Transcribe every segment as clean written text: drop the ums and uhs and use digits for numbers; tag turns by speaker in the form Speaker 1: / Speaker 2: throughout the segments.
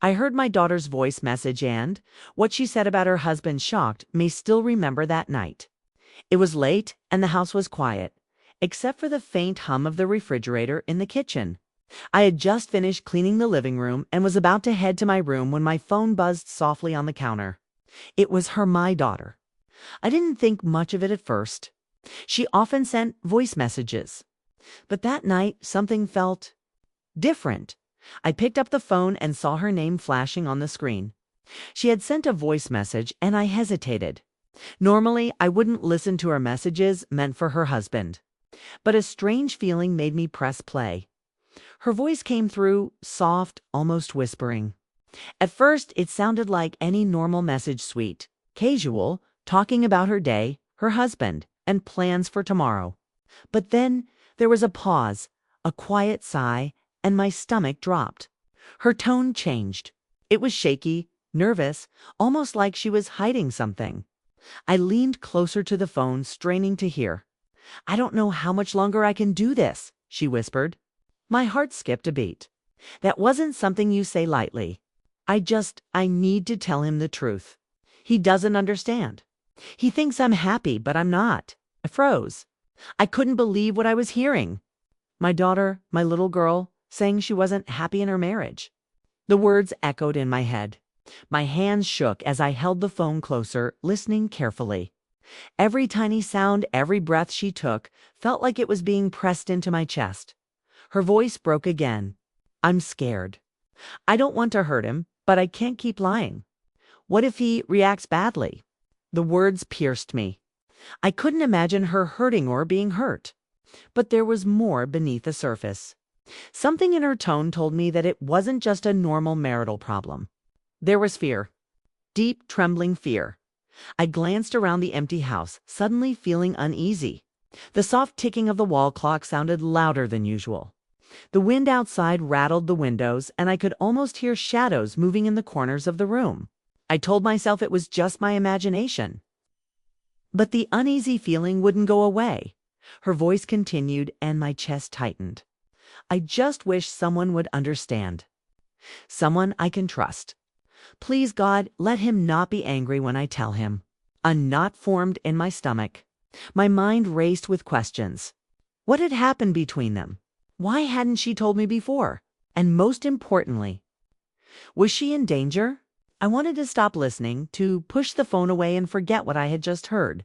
Speaker 1: I heard my daughter's voice message and what she said about her husband shocked me still remember that night. It was late and the house was quiet, except for the faint hum of the refrigerator in the kitchen. I had just finished cleaning the living room and was about to head to my room when my phone buzzed softly on the counter. It was my daughter. I didn't think much of it at first. She often sent voice messages. But that night, something felt different. I picked up the phone and saw her name flashing on the screen. She had sent a voice message and I hesitated. Normally, I wouldn't listen to her messages meant for her husband. But a strange feeling made me press play. Her voice came through, soft, almost whispering. At first, it sounded like any normal message sweet, casual, talking about her day, her husband, and plans for tomorrow. But then there was a pause, a quiet sigh, and my stomach dropped. Her tone changed. It was shaky, nervous, almost like she was hiding something. I leaned closer to the phone, straining to hear. "I don't know how much longer I can do this," she whispered. My heart skipped a beat. That wasn't something you say lightly. I need to tell him the truth. He doesn't understand. He thinks I'm happy, but I'm not. I froze. I couldn't believe what I was hearing. My daughter, my little girl, saying she wasn't happy in her marriage. The words echoed in my head. My hands shook as I held the phone closer, listening carefully. Every tiny sound, every breath she took, felt like it was being pressed into my chest. Her voice broke again. "I'm scared. I don't want to hurt him, but I can't keep lying. What if he reacts badly?" The words pierced me. I couldn't imagine her hurting or being hurt. But there was more beneath the surface. Something in her tone told me that it wasn't just a normal marital problem. There was fear. Deep, trembling fear. I glanced around the empty house, suddenly feeling uneasy. The soft ticking of the wall clock sounded louder than usual. The wind outside rattled the windows, and I could almost hear shadows moving in the corners of the room. I told myself it was just my imagination. But the uneasy feeling wouldn't go away. Her voice continued, and my chest tightened. "I just wish someone would understand. Someone I can trust. Please, God, let him not be angry when I tell him." A knot formed in my stomach. My mind raced with questions. What had happened between them? Why hadn't she told me before? And most importantly, was she in danger? I wanted to stop listening, to push the phone away and forget what I had just heard.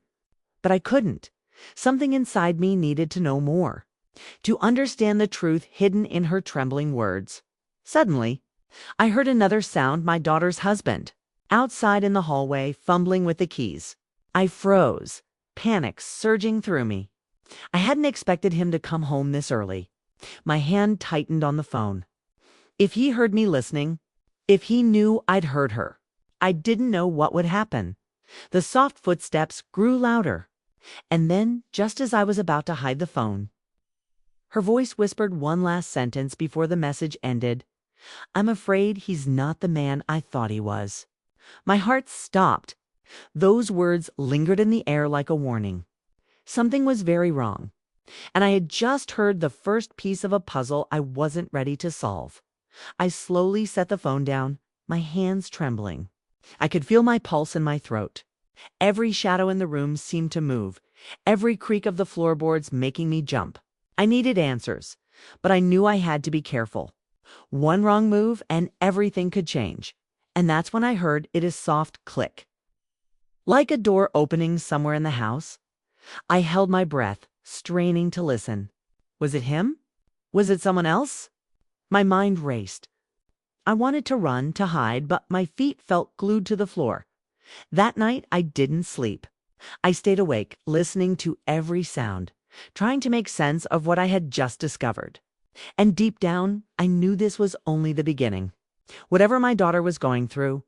Speaker 1: But I couldn't. Something inside me needed to know more, to understand the truth hidden in her trembling words. Suddenly, I heard another sound, my daughter's husband, outside in the hallway, fumbling with the keys. I froze, panic surging through me. I hadn't expected him to come home this early. My hand tightened on the phone. If he heard me listening, if he knew I'd heard her, I didn't know what would happen. The soft footsteps grew louder. And then, just as I was about to hide the phone, her voice whispered one last sentence before the message ended. "I'm afraid he's not the man I thought he was." My heart stopped. Those words lingered in the air like a warning. Something was very wrong. And I had just heard the first piece of a puzzle I wasn't ready to solve. I slowly set the phone down, my hands trembling. I could feel my pulse in my throat. Every shadow in the room seemed to move, every creak of the floorboards making me jump. I needed answers, but I knew I had to be careful. One wrong move and everything could change. And that's when I heard a soft click. Like a door opening somewhere in the house. I held my breath, straining to listen. Was it him? Was it someone else? My mind raced. I wanted to run, to hide, but my feet felt glued to the floor. That night, I didn't sleep. I stayed awake, listening to every sound, trying to make sense of what I had just discovered. And deep down, I knew this was only the beginning. Whatever my daughter was going through,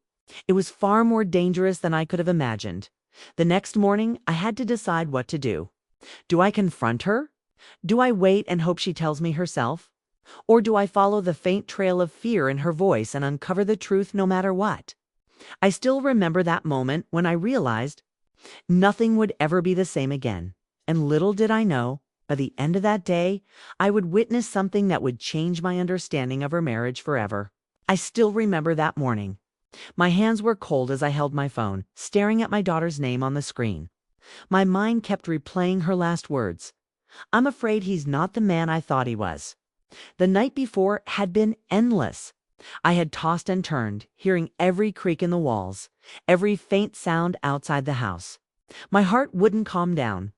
Speaker 1: it was far more dangerous than I could have imagined. The next morning, I had to decide what to do. Do I confront her? Do I wait and hope she tells me herself? Or do I follow the faint trail of fear in her voice and uncover the truth no matter what? I still remember that moment when I realized nothing would ever be the same again. And little did I know, by the end of that day, I would witness something that would change my understanding of her marriage forever. I still remember that morning. My hands were cold as I held my phone, staring at my daughter's name on the screen. My mind kept replaying her last words. I'm afraid he's not the man I thought he was. The night before had been endless. I had tossed and turned, hearing every creak in the walls, every faint sound outside the house. My heart wouldn't calm down.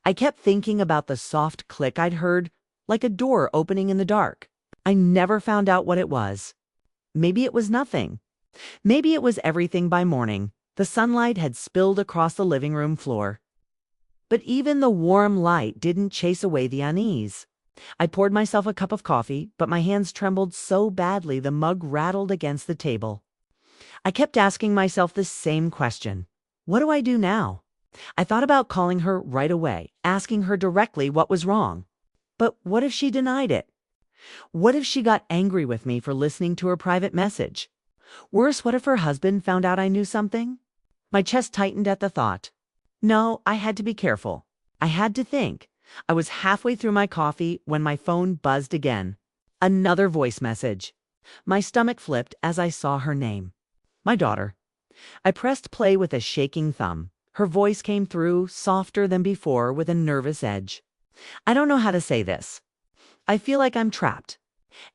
Speaker 1: I kept thinking about the soft click I'd heard, like a door opening in the dark. I never found out what it was. Maybe it was nothing. Maybe it was everything by morning. The sunlight had spilled across the living room floor. But even the warm light didn't chase away the unease. I poured myself a cup of coffee, but my hands trembled so badly the mug rattled against the table. I kept asking myself the same question. What do I do now? I thought about calling her right away, asking her directly what was wrong. But what if she denied it? What if she got angry with me for listening to her private message? Worse, what if her husband found out I knew something? My chest tightened at the thought. No, I had to be careful. I had to think. I was halfway through my coffee when my phone buzzed again. Another voice message. My stomach flipped as I saw her name. My daughter. I pressed play with a shaking thumb. Her voice came through, softer than before, with a nervous edge. I don't know how to say this. I feel like I'm trapped.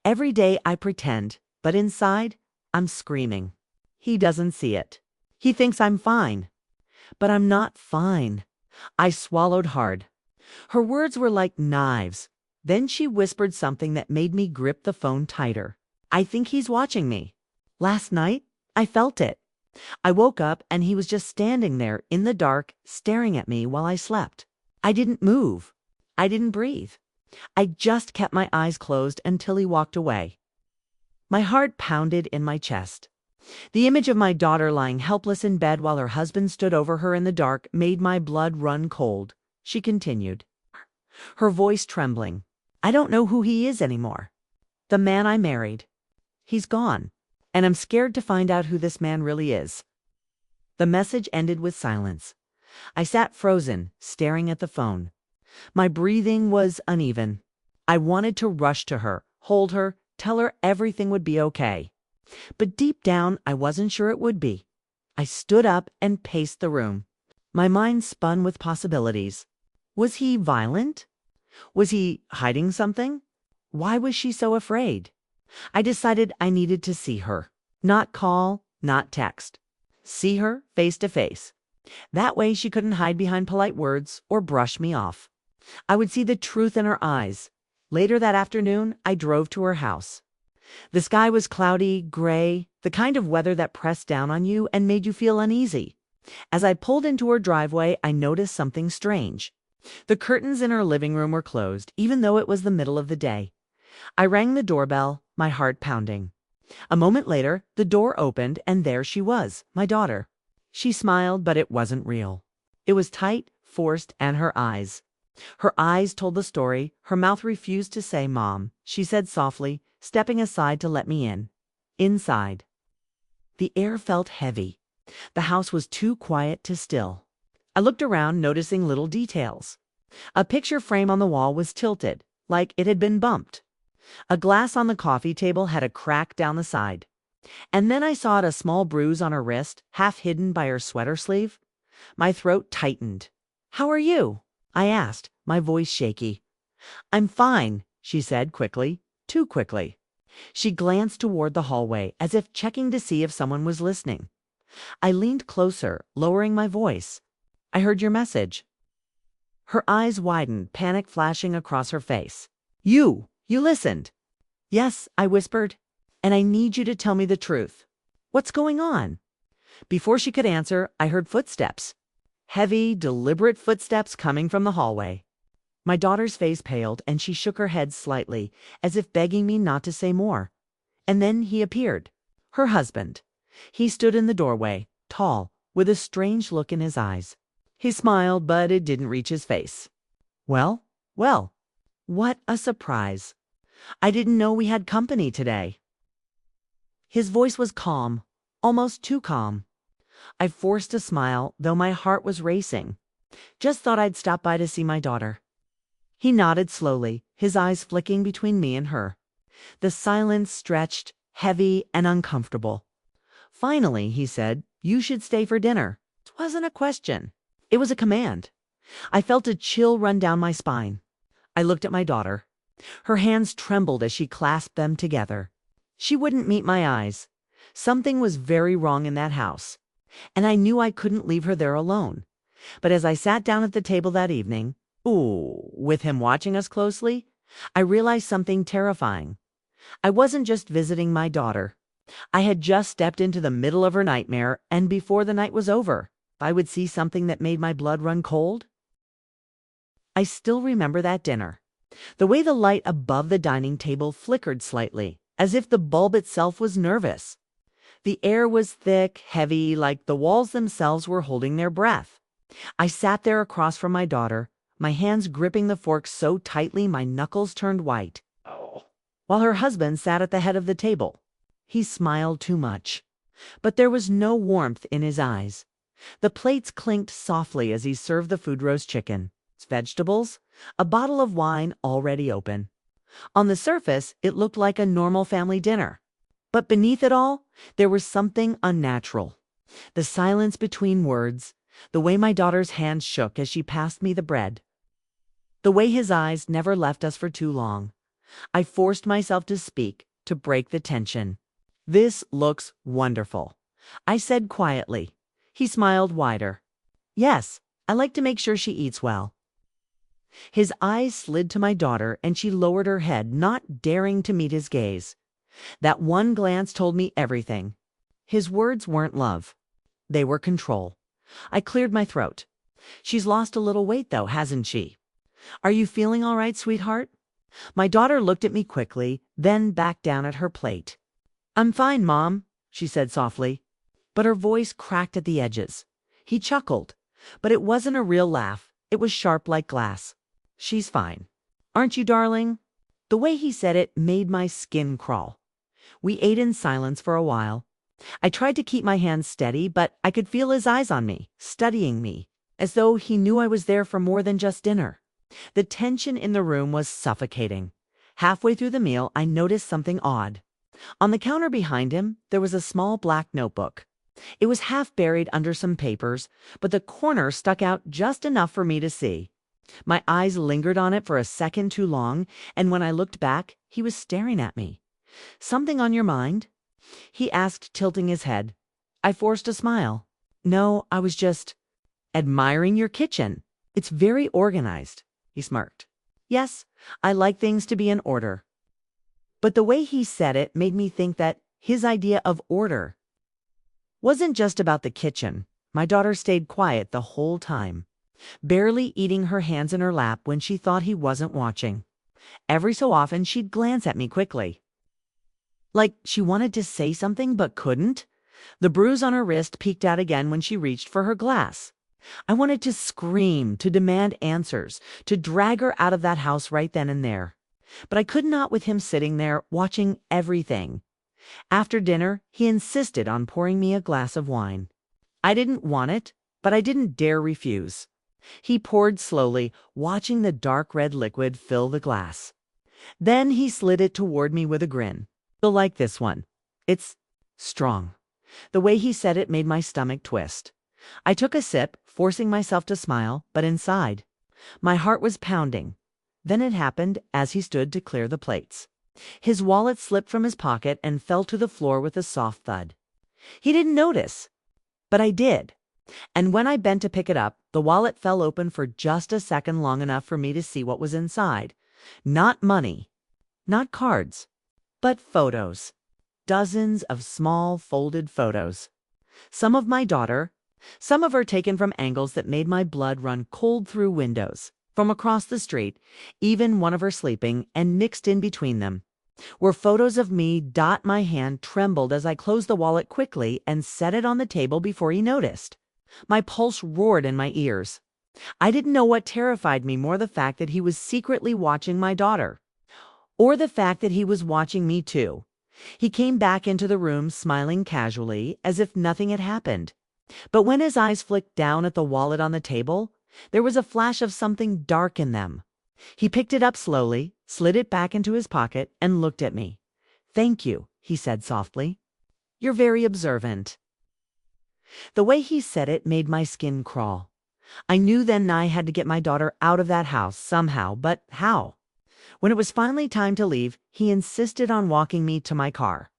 Speaker 1: Every day I pretend, but inside, I'm screaming. He doesn't see it. He thinks I'm fine. But I'm not fine. I swallowed hard. Her words were like knives. Then she whispered something that made me grip the phone tighter. I think he's watching me. Last night, I felt it. I woke up and he was just standing there in the dark, staring at me while I slept. I didn't move. I didn't breathe. I just kept my eyes closed until he walked away. My heart pounded in my chest. The image of my daughter lying helpless in bed while her husband stood over her in the dark made my blood run cold. She continued, her voice trembling. I don't know who he is anymore. The man I married. He's gone, and I'm scared to find out who this man really is. The message ended with silence. I sat frozen, staring at the phone. My breathing was uneven. I wanted to rush to her, hold her, tell her everything would be okay. But deep down, I wasn't sure it would be. I stood up and paced the room. My mind spun with possibilities. Was he violent? Was he hiding something? Why was she so afraid? I decided I needed to see her. Not call, not text. See her face to face. That way she couldn't hide behind polite words or brush me off. I would see the truth in her eyes. Later that afternoon, I drove to her house. The sky was cloudy, gray, the kind of weather that pressed down on you and made you feel uneasy. As I pulled into her driveway, I noticed something strange. The curtains in her living room were closed, even though it was the middle of the day. I rang the doorbell, my heart pounding. A moment later, the door opened, and there she was, my daughter. She smiled, but it wasn't real. It was tight, forced, and her eyes. Her eyes told the story. Her mouth refused to say Mom, she said softly, stepping aside to let me in. Inside. The air felt heavy. The house was too quiet to still. I looked around, noticing little details. A picture frame on the wall was tilted, like it had been bumped. A glass on the coffee table had a crack down the side. And then I saw a small bruise on her wrist, half hidden by her sweater sleeve. My throat tightened. "How are you?" I asked, my voice shaky. "I'm fine," she said quickly, too quickly. She glanced toward the hallway, as if checking to see if someone was listening. I leaned closer, lowering my voice. "I heard your message." Her eyes widened, panic flashing across her face. You listened." "Yes," I whispered, "and I need you to tell me the truth. What's going on?" Before she could answer, I heard footsteps. Heavy, deliberate footsteps coming from the hallway. My daughter's face paled, and she shook her head slightly, as if begging me not to say more. And then he appeared. Her husband. He stood in the doorway, tall, with a strange look in his eyes. He smiled, but it didn't reach his face. Well, what a surprise. I didn't know we had company today. His voice was calm, almost too calm. I forced a smile, though my heart was racing. Just thought I'd stop by to see my daughter. He nodded slowly, his eyes flicking between me and her. The silence stretched, heavy and uncomfortable. Finally, he said, "You should stay for dinner." It wasn't a question. It was a command. I felt a chill run down my spine. I looked at my daughter. Her hands trembled as she clasped them together. She wouldn't meet my eyes. Something was very wrong in that house, and I knew I couldn't leave her there alone. But as I sat down at the table that evening, with him watching us closely, I realized something terrifying. I wasn't just visiting my daughter. I had just stepped into the middle of her nightmare, and before the night was over, I would see something that made my blood run cold. I still remember that dinner. The way the light above the dining table flickered slightly, as if the bulb itself was nervous. The air was thick, heavy, like the walls themselves were holding their breath. I sat there across from my daughter, my hands gripping the fork so tightly my knuckles turned white. While her husband sat at the head of the table. He smiled too much, but there was no warmth in his eyes. The plates clinked softly as he served the food roast chicken, vegetables, a bottle of wine already open. On the surface, it looked like a normal family dinner. But beneath it all, there was something unnatural. The silence between words, the way my daughter's hands shook as she passed me the bread, the way his eyes never left us for too long. I forced myself to speak, to break the tension. "This looks wonderful," I said quietly. He smiled wider. "Yes, I like to make sure she eats well." His eyes slid to my daughter, and she lowered her head, not daring to meet his gaze. That one glance told me everything. His words weren't love. They were control. I cleared my throat. "She's lost a little weight, though, hasn't she? Are you feeling all right, sweetheart?" My daughter looked at me quickly, then back down at her plate. "I'm fine, Mom," she said softly, but her voice cracked at the edges. He chuckled, but it wasn't a real laugh. It was sharp like glass. "She's fine. Aren't you, darling?" The way he said it made my skin crawl. We ate in silence for a while. I tried to keep my hands steady, but I could feel his eyes on me, studying me, as though he knew I was there for more than just dinner. The tension in the room was suffocating. Halfway through the meal, I noticed something odd. On the counter behind him, there was a small black notebook. It was half buried under some papers, but the corner stuck out just enough for me to see. My eyes lingered on it for a second too long, and when I looked back, he was staring at me. "Something on your mind?" he asked, tilting his head. I forced a smile. "No, I was just admiring your kitchen. It's very organized," he smirked. "Yes, I like things to be in order." But the way he said it made me think that his idea of order wasn't just about the kitchen. My daughter stayed quiet the whole time, barely eating, her hands in her lap when she thought he wasn't watching. Every so often, she'd glance at me quickly, like she wanted to say something but couldn't. The bruise on her wrist peeked out again when she reached for her glass. I wanted to scream, to demand answers, to drag her out of that house right then and there. But I could not with him sitting there, watching everything. After dinner, he insisted on pouring me a glass of wine. I didn't want it, but I didn't dare refuse. He poured slowly, watching the dark red liquid fill the glass. Then he slid it toward me with a grin. "You'll like this one. It's strong." The way he said it made my stomach twist. I took a sip, forcing myself to smile, but inside, my heart was pounding. Then it happened as he stood to clear the plates. His wallet slipped from his pocket and fell to the floor with a soft thud. He didn't notice, but I did. And when I bent to pick it up, the wallet fell open for just a second, long enough for me to see what was inside. Not money, not cards, but photos. Dozens of small folded photos. Some of my daughter, some of her taken from angles that made my blood run cold through windows. From across the street, even one of her sleeping, and mixed in between them were photos of me. My hand trembled as I closed the wallet quickly and set it on the table before he noticed. My pulse roared in my ears. I didn't know what terrified me more, the fact that he was secretly watching my daughter, or the fact that he was watching me too. He came back into the room, smiling casually, as if nothing had happened. But when his eyes flicked down at the wallet on the table, there was a flash of something dark in them. He picked it up slowly, slid it back into his pocket, and looked at me. "Thank you," he said softly. "You're very observant." The way he said it made my skin crawl. I knew then I had to get my daughter out of that house somehow, but how? When it was finally time to leave, he insisted on walking me to my car.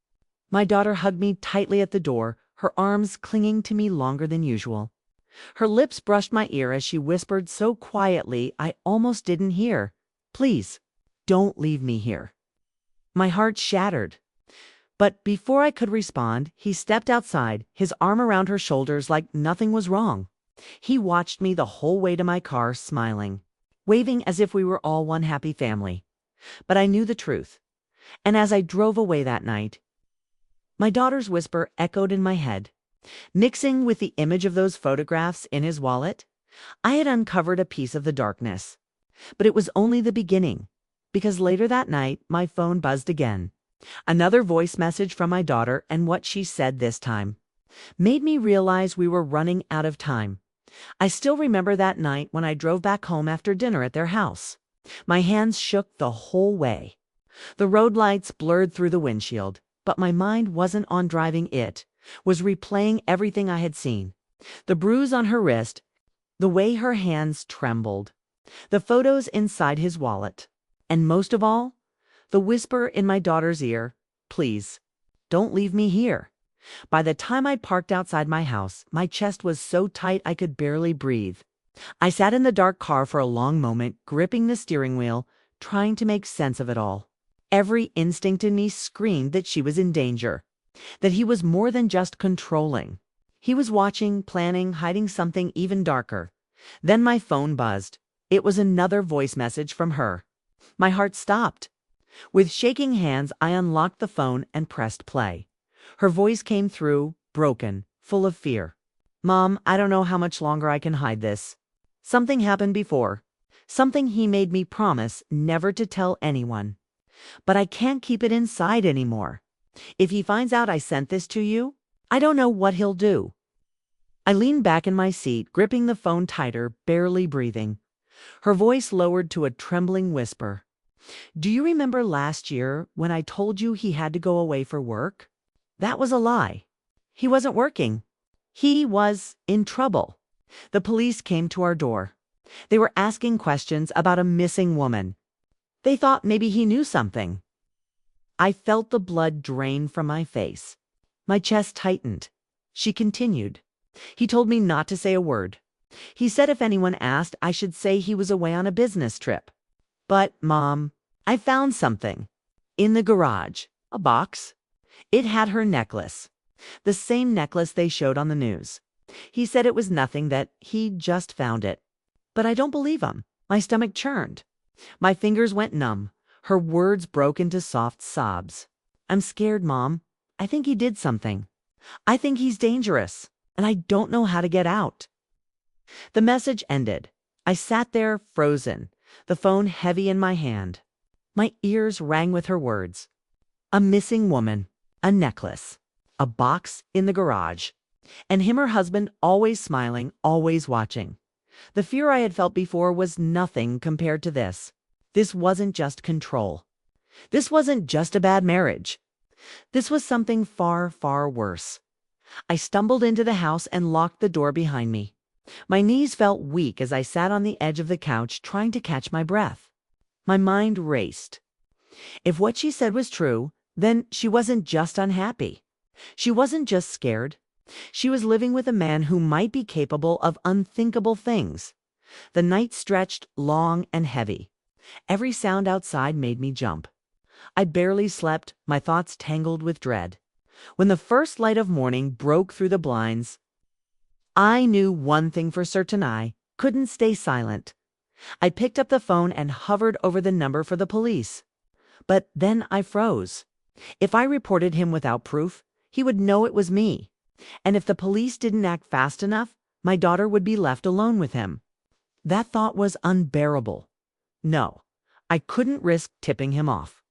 Speaker 1: My daughter hugged me tightly at the door, her arms clinging to me longer than usual. Her lips brushed my ear as she whispered so quietly I almost didn't hear, "Please, don't leave me here." My heart shattered. But before I could respond, he stepped outside, his arm around her shoulders like nothing was wrong. He watched me the whole way to my car, smiling, waving as if we were all one happy family. But I knew the truth. And as I drove away that night, my daughter's whisper echoed in my head. Mixing with the image of those photographs in his wallet, I had uncovered a piece of the darkness. But it was only the beginning, because later that night my phone buzzed again. Another voice message from my daughter, and what she said this time made me realize we were running out of time. I still remember that night when I drove back home after dinner at their house. My hands shook the whole way. The road lights blurred through the windshield, but my mind wasn't on driving, it was replaying everything I had seen. The bruise on her wrist, the way her hands trembled, the photos inside his wallet, and most of all, the whisper in my daughter's ear, "Please, don't leave me here." By the time I parked outside my house, my chest was so tight I could barely breathe. I sat in the dark car for a long moment, gripping the steering wheel, trying to make sense of it all. Every instinct in me screamed that she was in danger, that he was more than just controlling. He was watching, planning, hiding something even darker. Then my phone buzzed. It was another voice message from her. My heart stopped. With shaking hands, I unlocked the phone and pressed play. Her voice came through, broken, full of fear. "Mom, I don't know how much longer I can hide this. Something happened before. Something he made me promise never to tell anyone. But I can't keep it inside anymore. If he finds out I sent this to you, I don't know what he'll do." I leaned back in my seat, gripping the phone tighter, barely breathing. Her voice lowered to a trembling whisper. "Do you remember last year when I told you he had to go away for work? That was a lie. He wasn't working. He was in trouble. The police came to our door. They were asking questions about a missing woman. They thought maybe he knew something." I felt the blood drain from my face. My chest tightened. She continued. "He told me not to say a word. He said if anyone asked, I should say he was away on a business trip. But, Mom, I found something. In the garage. A box. It had her necklace. The same necklace they showed on the news. He said it was nothing, that he just found it. But I don't believe him." My stomach churned. My fingers went numb. Her words broke into soft sobs. "I'm scared, Mom. I think he did something. I think he's dangerous, and I don't know how to get out." The message ended. I sat there, frozen, the phone heavy in my hand. My ears rang with her words. A missing woman, a necklace, a box in the garage, and him, her husband, always smiling, always watching. The fear I had felt before was nothing compared to this. This wasn't just control. This wasn't just a bad marriage. This was something far, far worse. I stumbled into the house and locked the door behind me. My knees felt weak as I sat on the edge of the couch trying to catch my breath. My mind raced. If what she said was true, then she wasn't just unhappy. She wasn't just scared. She was living with a man who might be capable of unthinkable things. The night stretched long and heavy. Every sound outside made me jump. I barely slept, my thoughts tangled with dread. When the first light of morning broke through the blinds, I knew one thing for certain: I couldn't stay silent. I picked up the phone and hovered over the number for the police. But then I froze. If I reported him without proof, he would know it was me. And if the police didn't act fast enough, my daughter would be left alone with him. That thought was unbearable. No, I couldn't risk tipping him off.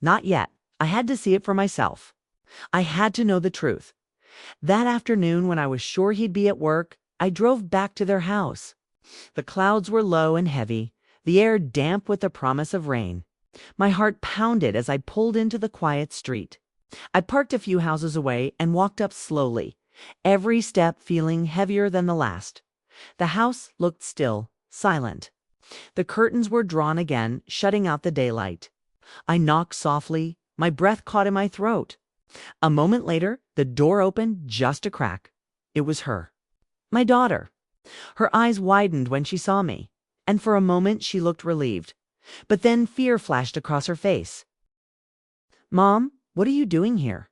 Speaker 1: Not yet. I had to see it for myself. I had to know the truth. That afternoon, when I was sure he'd be at work, I drove back to their house. The clouds were low and heavy, the air damp with the promise of rain. My heart pounded as I pulled into the quiet street. I parked a few houses away and walked up slowly, every step feeling heavier than the last. The house looked still, silent. The curtains were drawn again, shutting out the daylight. I knocked softly, my breath caught in my throat. A moment later, the door opened just a crack. It was her. My daughter. Her eyes widened when she saw me, and for a moment she looked relieved. But then fear flashed across her face. "Mom, what are you doing here?"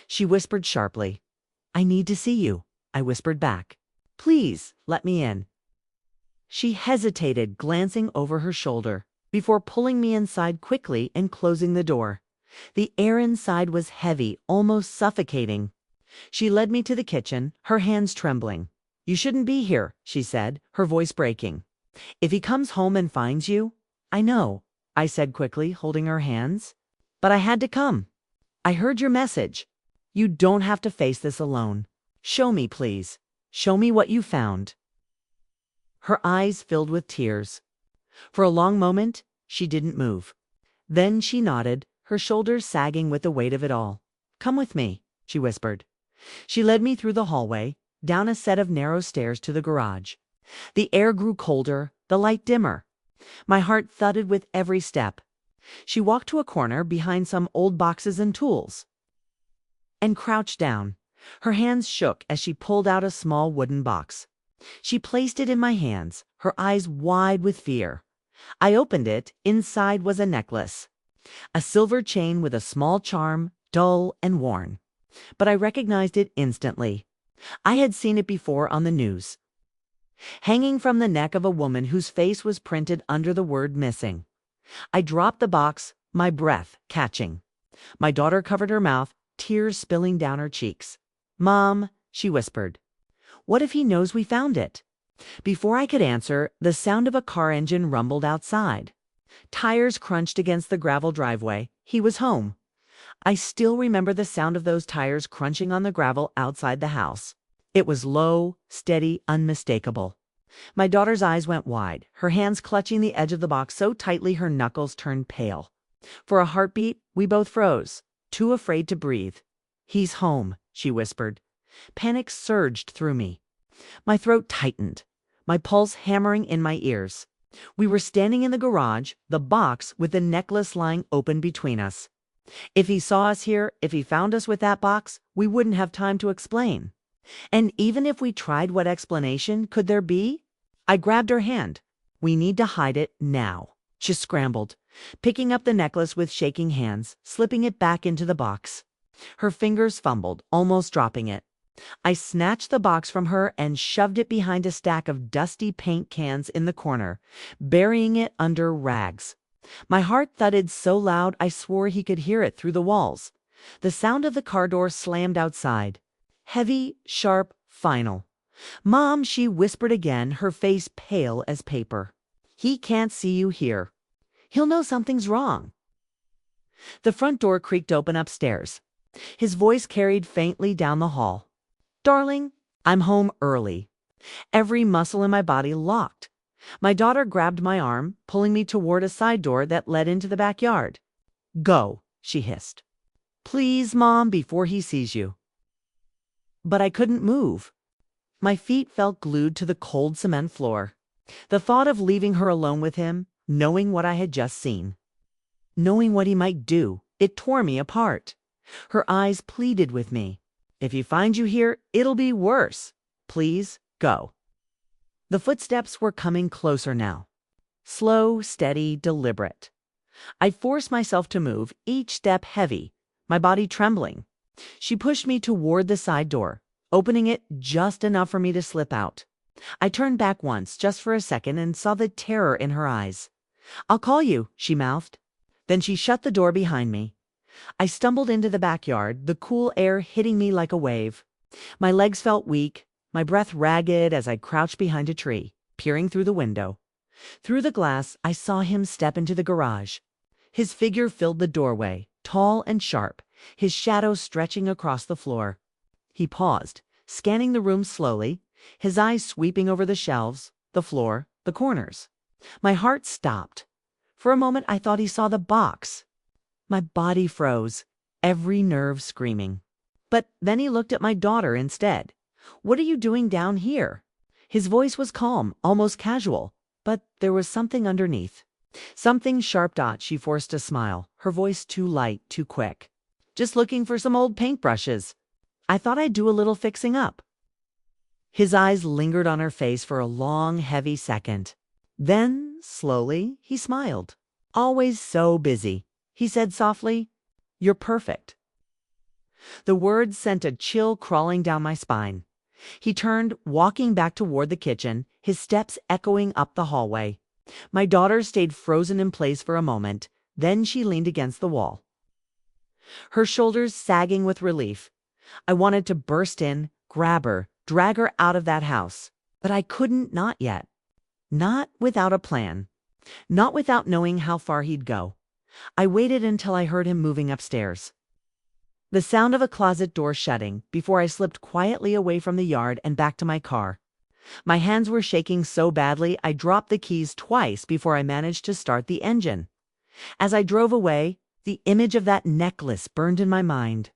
Speaker 1: She whispered sharply. "I need to see you," I whispered back. "Please, let me in." She hesitated, glancing over her shoulder, before pulling me inside quickly and closing the door. The air inside was heavy, almost suffocating. She led me to the kitchen, her hands trembling. "You shouldn't be here," she said, her voice breaking. "If he comes home and finds you—" "I know," I said quickly, holding her hands. "But I had to come. I heard your message. You don't have to face this alone. Show me, please. Show me what you found." Her eyes filled with tears. For a long moment, she didn't move. Then she nodded, her shoulders sagging with the weight of it all. "Come with me," she whispered. She led me through the hallway, down a set of narrow stairs to the garage. The air grew colder, the light dimmer. My heart thudded with every step. She walked to a corner behind some old boxes and tools, and crouched down. Her hands shook as she pulled out a small wooden box. She placed it in my hands, her eyes wide with fear. I opened it. Inside was a necklace. A silver chain with a small charm, dull and worn. But I recognized it instantly. I had seen it before on the news. Hanging from the neck of a woman whose face was printed under the word "missing." I dropped the box, my breath catching. My daughter covered her mouth, tears spilling down her cheeks. "Mom," she whispered, "what if he knows we found it?" Before I could answer, the sound of a car engine rumbled outside. Tires crunched against the gravel driveway. He was home. I still remember the sound of those tires crunching on the gravel outside the house. It was low, steady, unmistakable. My daughter's eyes went wide, her hands clutching the edge of the box so tightly her knuckles turned pale. For a heartbeat, we both froze, too afraid to breathe. "He's home," she whispered. Panic surged through me. My throat tightened, my pulse hammering in my ears. We were standing in the garage, the box with the necklace lying open between us. If he saw us here, if he found us with that box, we wouldn't have time to explain. And even if we tried, what explanation could there be? I grabbed her hand. "We need to hide it now." She scrambled, picking up the necklace with shaking hands, slipping it back into the box. Her fingers fumbled, almost dropping it. I snatched the box from her and shoved it behind a stack of dusty paint cans in the corner, burying it under rags. My heart thudded so loud I swore he could hear it through the walls. The sound of the car door slammed outside. Heavy, sharp, final. "Mom," she whispered again, her face pale as paper. "He can't see you here. He'll know something's wrong." The front door creaked open upstairs. His voice carried faintly down the hall. "Darling, I'm home early." Every muscle in my body locked. My daughter grabbed my arm, pulling me toward a side door that led into the backyard. "Go," she hissed. "Please, Mom, before he sees you." But I couldn't move. My feet felt glued to the cold cement floor. The thought of leaving her alone with him, knowing what I had just seen, knowing what he might do, it tore me apart. Her eyes pleaded with me. "If he finds you here, it'll be worse. Please, go." The footsteps were coming closer now. Slow, steady, deliberate. I forced myself to move, each step heavy, my body trembling. She pushed me toward the side door, opening it just enough for me to slip out. I turned back once, just for a second, and saw the terror in her eyes. "I'll call you," she mouthed. Then she shut the door behind me. I stumbled into the backyard, the cool air hitting me like a wave. My legs felt weak, my breath ragged as I crouched behind a tree, peering through the window. Through the glass, I saw him step into the garage. His figure filled the doorway, tall and sharp, his shadow stretching across the floor. He paused, scanning the room slowly, his eyes sweeping over the shelves, the floor, the corners. My heart stopped. For a moment I thought he saw the box. My body froze. every nerve screaming. But then he looked at my daughter instead. "What are you doing down here?" His voice was calm, almost casual, but there was something underneath. Something sharp. She forced a smile, her voice too light, too quick. "Just looking for some old paintbrushes. I thought I'd do a little fixing up." His eyes lingered on her face for a long, heavy second. Then, slowly, he smiled. "Always so busy," he said softly. "You're perfect." The words sent a chill crawling down my spine. He turned, walking back toward the kitchen, his steps echoing up the hallway. My daughter stayed frozen in place for a moment, then she leaned against the wall, her shoulders sagging with relief. I wanted to burst in, grab her, drag her out of that house. But I couldn't, not yet. Not without a plan. Not without knowing how far he'd go. I waited until I heard him moving upstairs. The sound of a closet door shutting before I slipped quietly away from the yard and back to my car. My hands were shaking so badly I dropped the keys twice before I managed to start the engine. As I drove away, the image of that necklace burned in my mind.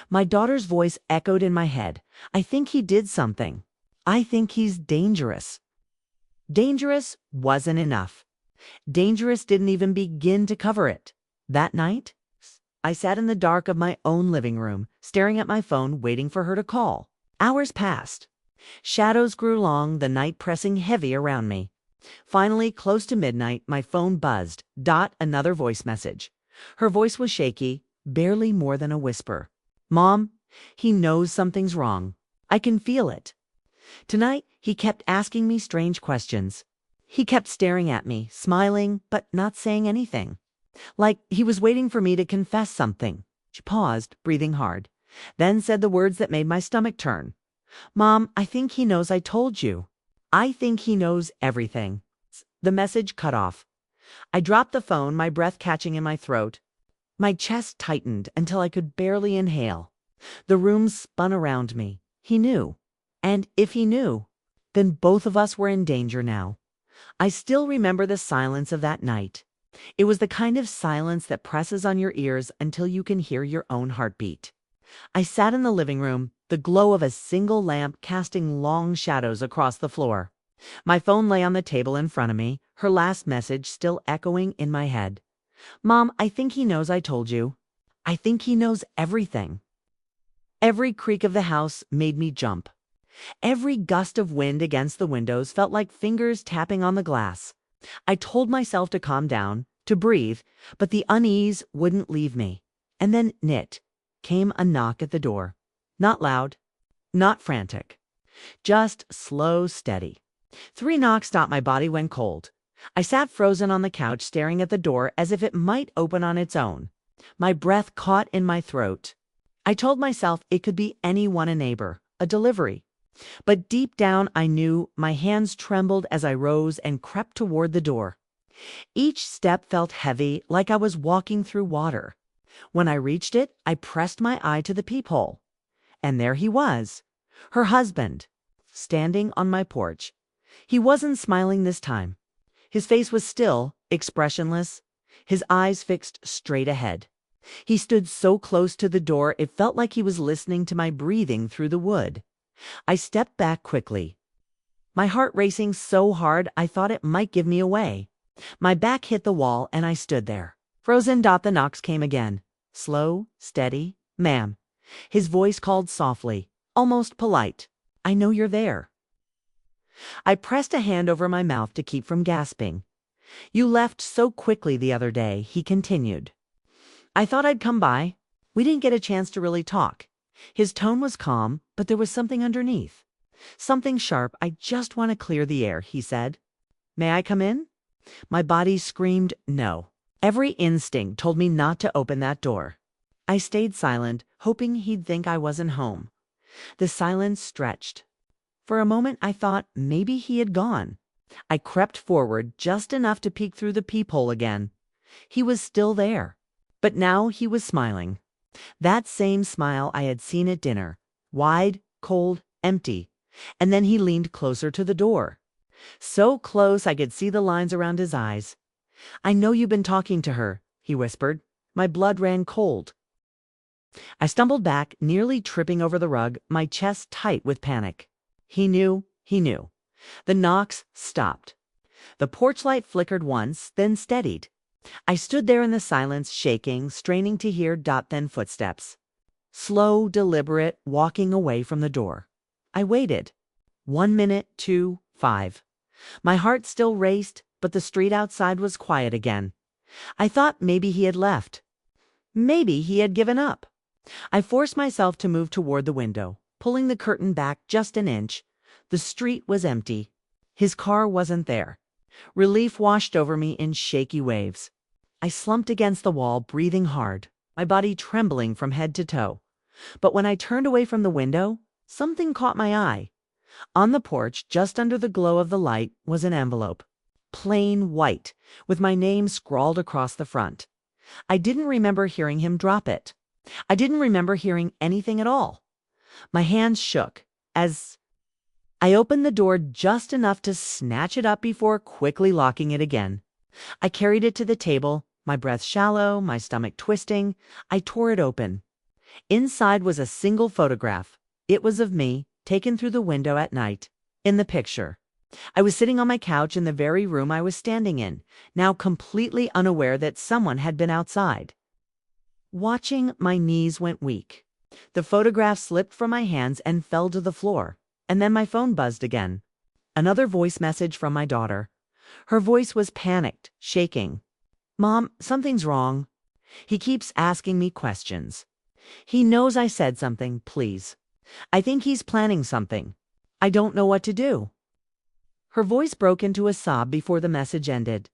Speaker 1: My daughter's voice echoed in my head. "I think he did something. I think he's dangerous." Dangerous wasn't enough. Dangerous didn't even begin to cover it. That night, I sat in the dark of my own living room, staring at my phone, waiting for her to call. Hours passed. Shadows grew long, the night pressing heavy around me. Finally, close to midnight, my phone buzzed. Another voice message. Her voice was shaky, barely more than a whisper. "Mom, he knows something's wrong. I can feel it." Tonight, he kept asking me strange questions. He kept staring at me, smiling, but not saying anything. Like he was waiting for me to confess something. She paused, breathing hard, then said the words that made my stomach turn. "Mom, I think he knows I told you. I think he knows everything." The message cut off. I dropped the phone, my breath catching in my throat. My chest tightened until I could barely inhale. The room spun around me. He knew. And if he knew, then both of us were in danger now. I still remember the silence of that night. It was the kind of silence that presses on your ears until you can hear your own heartbeat. I sat in the living room, the glow of a single lamp casting long shadows across the floor. My phone lay on the table in front of me, her last message still echoing in my head. "Mom, I think he knows I told you. I think he knows everything." Every creak of the house made me jump. Every gust of wind against the windows felt like fingers tapping on the glass. I told myself to calm down, to breathe, but the unease wouldn't leave me. And then came a knock at the door. Not loud, not frantic, just slow, steady. 3 knocks stopped. My body went cold. I sat frozen on the couch, staring at the door as if it might open on its own. My breath caught in my throat. I told myself it could be anyone, a neighbor, a delivery. But deep down I knew. My hands trembled as I rose and crept toward the door. Each step felt heavy, like I was walking through water. When I reached it, I pressed my eye to the peephole. And there he was, her husband, standing on my porch. He wasn't smiling this time. His face was still, expressionless, his eyes fixed straight ahead. He stood so close to the door it felt like he was listening to my breathing through the wood. I stepped back quickly, my heart racing so hard I thought it might give me away. My back hit the wall and I stood there, frozen. The knocks came again. Slow, steady. "Ma'am." His voice called softly, almost polite. "I know you're there." I pressed a hand over my mouth to keep from gasping. "You left so quickly the other day," he continued. "I thought I'd come by. We didn't get a chance to really talk." His tone was calm, but there was something underneath. Something sharp. "I just want to clear the air," he said. "May I come in?" My body screamed no. Every instinct told me not to open that door. I stayed silent, hoping he'd think I wasn't home. The silence stretched. For a moment I thought maybe he had gone. I crept forward just enough to peek through the peephole again. He was still there, but now he was smiling. That same smile I had seen at dinner, wide, cold, empty. And then he leaned closer to the door. So close I could see the lines around his eyes. "I know you've been talking to her," he whispered. My blood ran cold. I stumbled back, nearly tripping over the rug, my chest tight with panic. He knew, he knew. The knocks stopped. The porch light flickered once, then steadied. I stood there in the silence, shaking, straining to hear then footsteps. Slow, deliberate, walking away from the door. I waited. 1 minute, 2, 5. My heart still raced, but the street outside was quiet again. I thought maybe he had left. Maybe he had given up. I forced myself to move toward the window, pulling the curtain back just an inch. The street was empty. His car wasn't there. Relief washed over me in shaky waves. I slumped against the wall, breathing hard, my body trembling from head to toe. But when I turned away from the window, something caught my eye. On the porch, just under the glow of the light, was an envelope. Plain white, with my name scrawled across the front. I didn't remember hearing him drop it. I didn't remember hearing anything at all. My hands shook as I opened the door just enough to snatch it up before quickly locking it again. I carried it to the table, my breath shallow, my stomach twisting. I tore it open. Inside was a single photograph. It was of me, taken through the window at night. In the picture, I was sitting on my couch in the very room I was standing in, now completely unaware that someone had been outside. Watching, my knees went weak. The photograph slipped from my hands and fell to the floor, and then my phone buzzed again. Another voice message from my daughter. Her voice was panicked, shaking. "Mom, something's wrong. He keeps asking me questions. He knows I said something, please. I think he's planning something. I don't know what to do." Her voice broke into a sob before the message ended.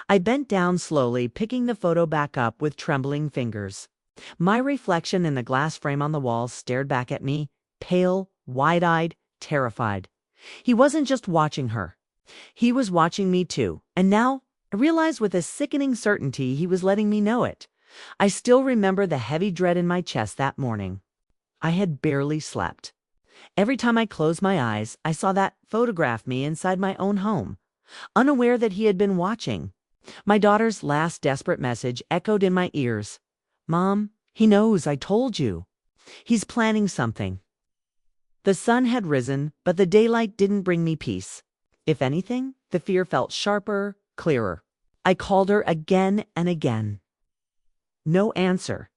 Speaker 1: I bent down slowly, picking the photo back up with trembling fingers. My reflection in the glass frame on the wall stared back at me, pale, wide-eyed, terrified. He wasn't just watching her. He was watching me too, and now I realized with a sickening certainty he was letting me know it. I still remember the heavy dread in my chest that morning. I had barely slept. Every time I closed my eyes, I saw that photograph me inside my own home, unaware that he had been watching. My daughter's last desperate message echoed in my ears. "Mom, he knows, I told you. He's planning something." The sun had risen, but the daylight didn't bring me peace. If anything, the fear felt sharper, clearer. I called her again and again. No answer.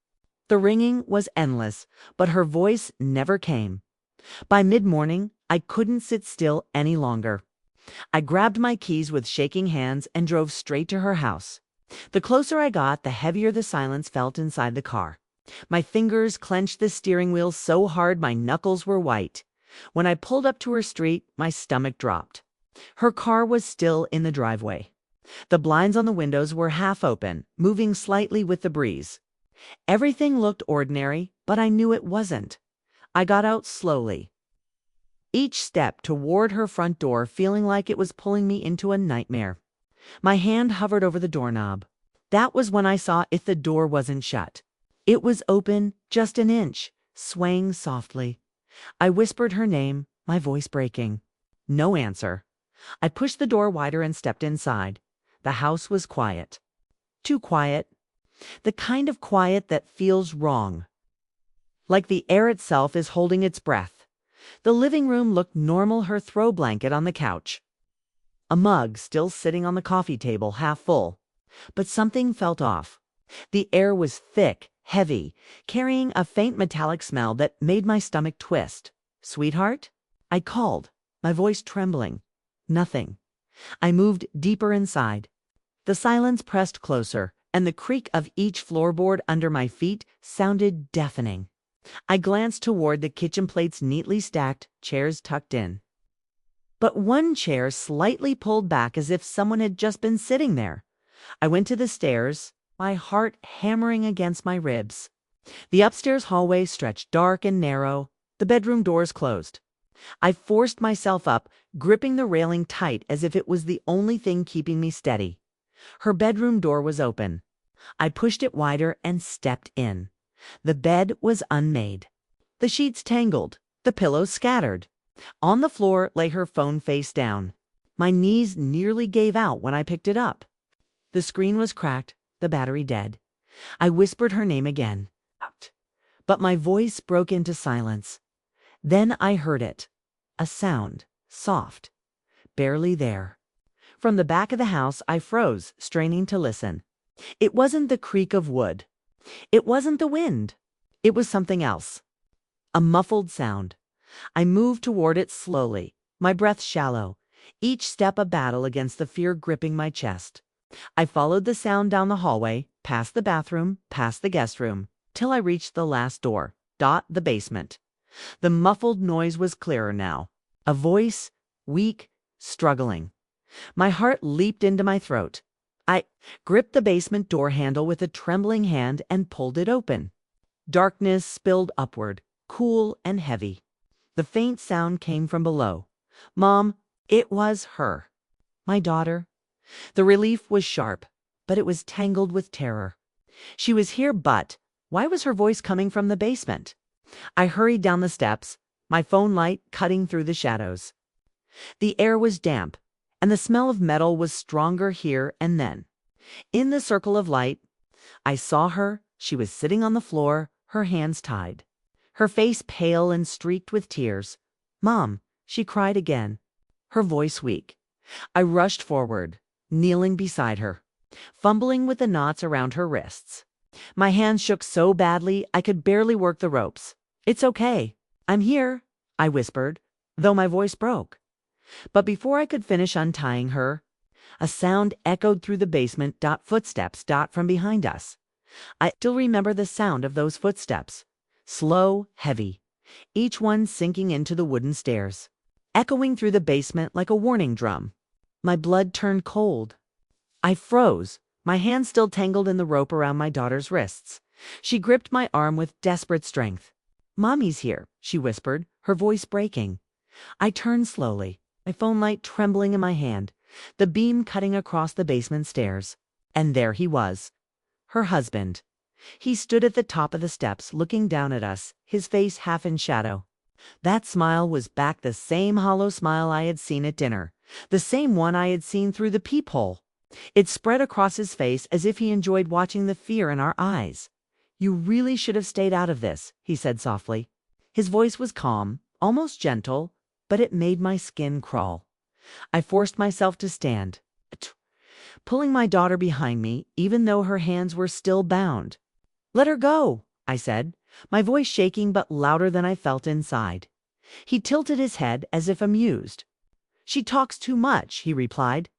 Speaker 1: The ringing was endless, but her voice never came. By mid-morning, I couldn't sit still any longer. I grabbed my keys with shaking hands and drove straight to her house. The closer I got, the heavier the silence felt inside the car. My fingers clenched the steering wheel so hard my knuckles were white. When I pulled up to her street, my stomach dropped. Her car was still in the driveway. The blinds on the windows were half open, moving slightly with the breeze. Everything looked ordinary, but I knew it wasn't. I got out slowly, each step toward her front door feeling like it was pulling me into a nightmare. My hand hovered over the doorknob. That was when I saw if the door wasn't shut. It was open just an inch, swaying softly. I whispered her name, my voice breaking. No answer. I pushed the door wider and stepped inside. The house was quiet. Too quiet. The kind of quiet that feels wrong. Like the air itself is holding its breath. The living room looked normal, her throw blanket on the couch. A mug still sitting on the coffee table, half full. But something felt off. The air was thick, heavy, carrying a faint metallic smell that made my stomach twist. "Sweetheart?" I called, my voice trembling. Nothing. I moved deeper inside. The silence pressed closer, and the creak of each floorboard under my feet sounded deafening. I glanced toward the kitchen plates neatly stacked, chairs tucked in. But one chair slightly pulled back as if someone had just been sitting there. I went to the stairs, my heart hammering against my ribs. The upstairs hallway stretched dark and narrow, the bedroom doors closed. I forced myself up, gripping the railing tight as if it was the only thing keeping me steady. Her bedroom door was open. I pushed it wider and stepped in. The bed was unmade. The sheets tangled, the pillows scattered. On the floor lay her phone face down. My knees nearly gave out when I picked it up. The screen was cracked, the battery dead. I whispered her name again, But my voice broke into silence. Then I heard it. A sound, soft, barely there. From the back of the house, I froze, straining to listen. It wasn't the creak of wood. It wasn't the wind. It was something else. A muffled sound. I moved toward it slowly, my breath shallow, each step a battle against the fear gripping my chest. I followed the sound down the hallway, past the bathroom, past the guest room, till I reached the last door, the basement. The muffled noise was clearer now. A voice, weak, struggling. My heart leaped into my throat. I gripped the basement door handle with a trembling hand and pulled it open. Darkness spilled upward, cool and heavy. The faint sound came from below. Mom, it was her. My daughter. The relief was sharp, but it was tangled with terror. She was here, but why was her voice coming from the basement? I hurried down the steps, my phone light cutting through the shadows. The air was damp, and the smell of metal was stronger here and then. In the circle of light, I saw her. She was sitting on the floor, her hands tied, her face pale and streaked with tears. Mom, she cried again, her voice weak. I rushed forward, kneeling beside her, fumbling with the knots around her wrists. My hands shook so badly I could barely work the ropes. It's okay. I'm here, I whispered, though my voice broke. But before I could finish untying her, a sound echoed through the basement. Footsteps from behind us. I still remember the sound of those footsteps. Slow, heavy, each one sinking into the wooden stairs, echoing through the basement like a warning drum. My blood turned cold. I froze, my hands still tangled in the rope around my daughter's wrists. She gripped my arm with desperate strength. Mommy's here, she whispered, her voice breaking. I turned slowly, my phone light trembling in my hand, the beam cutting across the basement stairs. And there he was, her husband. He stood at the top of the steps, looking down at us, his face half in shadow. That smile was back, the same hollow smile I had seen at dinner, the same one I had seen through the peephole. It spread across his face as if he enjoyed watching the fear in our eyes. You really should have stayed out of this, he said softly. His voice was calm, almost gentle, but it made my skin crawl. I forced myself to stand, pulling my daughter behind me, even though her hands were still bound. Let her go, I said, my voice shaking but louder than I felt inside. He tilted his head as if amused. She talks too much, he replied.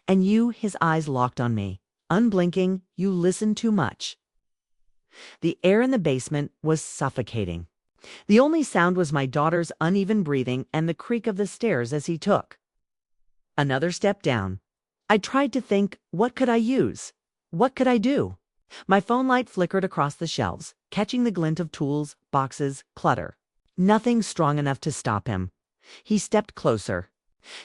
Speaker 1: And you, his eyes locked on me. Unblinking, you listen too much. The air in the basement was suffocating. The only sound was my daughter's uneven breathing and the creak of the stairs as he took another step down. I tried to think, what could I use? What could I do? My phone light flickered across the shelves, catching the glint of tools, boxes, clutter. Nothing strong enough to stop him. He stepped closer.